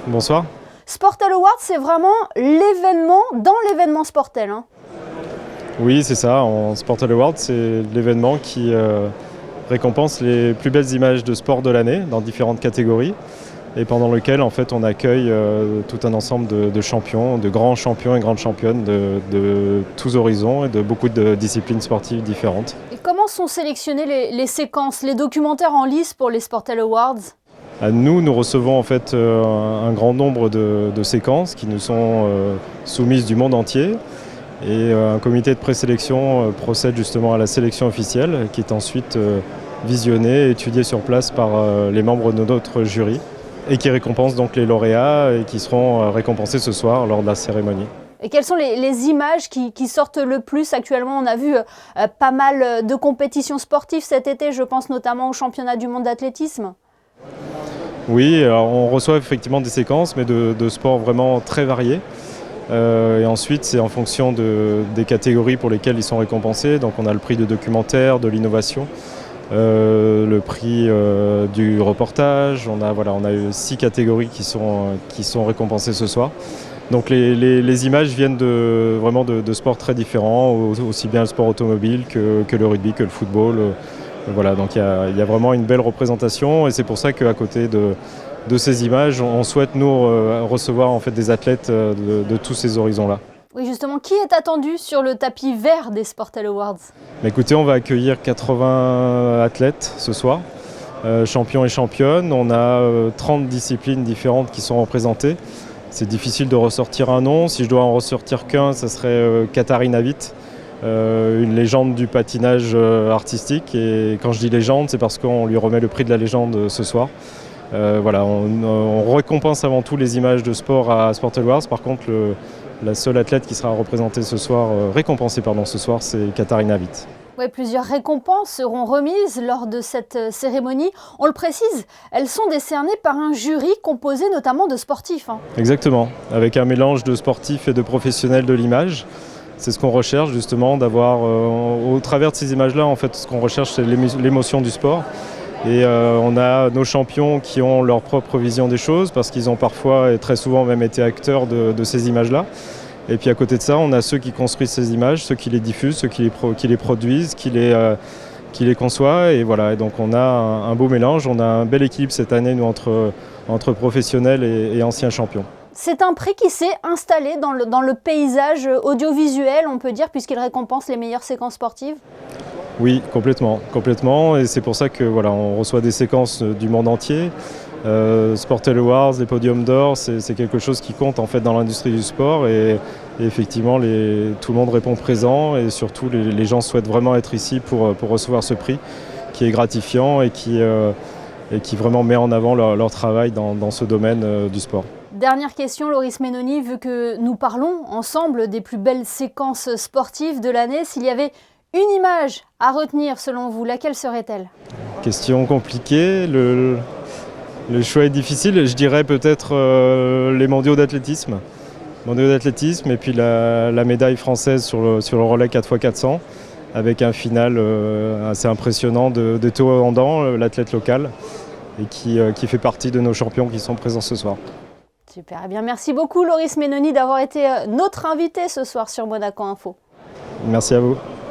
Bonsoir. Sportel Awards, c'est vraiment l'événement dans l'événement Sportel. Oui, c'est ça. Sportel Awards, c'est l'événement qui récompense les plus belles images de sport de l'année dans différentes catégories et pendant lequel en fait on accueille tout un ensemble de champions, de grands champions et grandes championnes de tous horizons et de beaucoup de disciplines sportives différentes. Et comment sont sélectionnées les séquences, les documentaires en lice pour les Sportel Awards ? Nous recevons en fait un grand nombre de séquences qui nous sont soumises du monde entier et un comité de présélection procède justement à la sélection officielle qui est ensuite visionnée et étudiée sur place par les membres de notre jury et qui récompense donc les lauréats et qui seront récompensés ce soir lors de la cérémonie. Et quelles sont les images qui sortent le plus actuellement? On a vu pas mal de compétitions sportives cet été, je pense notamment au championnat du monde d'athlétisme. Oui, alors on reçoit effectivement des séquences, mais de sports vraiment très variés. Et ensuite, c'est en fonction des catégories pour lesquelles ils sont récompensés. Donc on a le prix de documentaire, de l'innovation, le prix du reportage. On a eu 6 catégories qui sont récompensées ce soir. Donc les images viennent vraiment de sports très différents, aussi bien le sport automobile que le rugby, que le football. Voilà, donc il y a vraiment une belle représentation et c'est pour ça qu'à côté de ces images, on souhaite nous recevoir en fait des athlètes de tous ces horizons-là. Oui, justement, qui est attendu sur le tapis vert des Sportel Awards? Écoutez, on va accueillir 80 athlètes ce soir, champions et championnes. On a 30 disciplines différentes qui sont représentées. C'est difficile de ressortir un nom. Si je dois en ressortir qu'un, ça serait Katharina Witt. Une légende du patinage artistique, et quand je dis légende, c'est parce qu'on lui remet le prix de la légende ce soir. On récompense avant tout les images de sport à Sportel Awards. Par contre, la seule athlète qui sera représentée ce soir, récompensée ce soir, c'est Katharina Witt. Oui, plusieurs récompenses seront remises lors de cette cérémonie. On le précise, elles sont décernées par un jury composé notamment de sportifs. Exactement, avec un mélange de sportifs et de professionnels de l'image. C'est ce qu'on recherche justement, d'avoir au travers de ces images-là, en fait, ce qu'on recherche, c'est l'émotion du sport. Et on a nos champions qui ont leur propre vision des choses parce qu'ils ont parfois et très souvent même été acteurs de ces images-là. Et puis à côté de ça, on a ceux qui construisent ces images, ceux qui les diffusent, ceux qui les produisent, qui les conçoivent. Et voilà, et donc on a un beau mélange, on a un bel équilibre cette année nous, entre professionnels et anciens champions. C'est un prix qui s'est installé dans le paysage audiovisuel, on peut dire, puisqu'il récompense les meilleures séquences sportives. Oui, complètement. Et c'est pour ça que on reçoit des séquences du monde entier. Sportel Awards, les podiums d'or, c'est quelque chose qui compte en fait dans l'industrie du sport. Et effectivement, tout le monde répond présent et surtout les gens souhaitent vraiment être ici pour recevoir ce prix qui est gratifiant et qui vraiment met en avant leur travail dans ce domaine du sport. Dernière question, Loris Menoni, vu que nous parlons ensemble des plus belles séquences sportives de l'année, s'il y avait une image à retenir selon vous, laquelle serait-elle? Question compliquée, le choix est difficile, je dirais peut-être les mondiaux d'athlétisme. Et puis la médaille française sur le relais 4x400 avec un final assez impressionnant de Théo Andan, l'athlète local, et qui fait partie de nos champions qui sont présents ce soir. Super, eh bien merci beaucoup Loris Menoni d'avoir été notre invité ce soir sur Monaco Info. Merci à vous.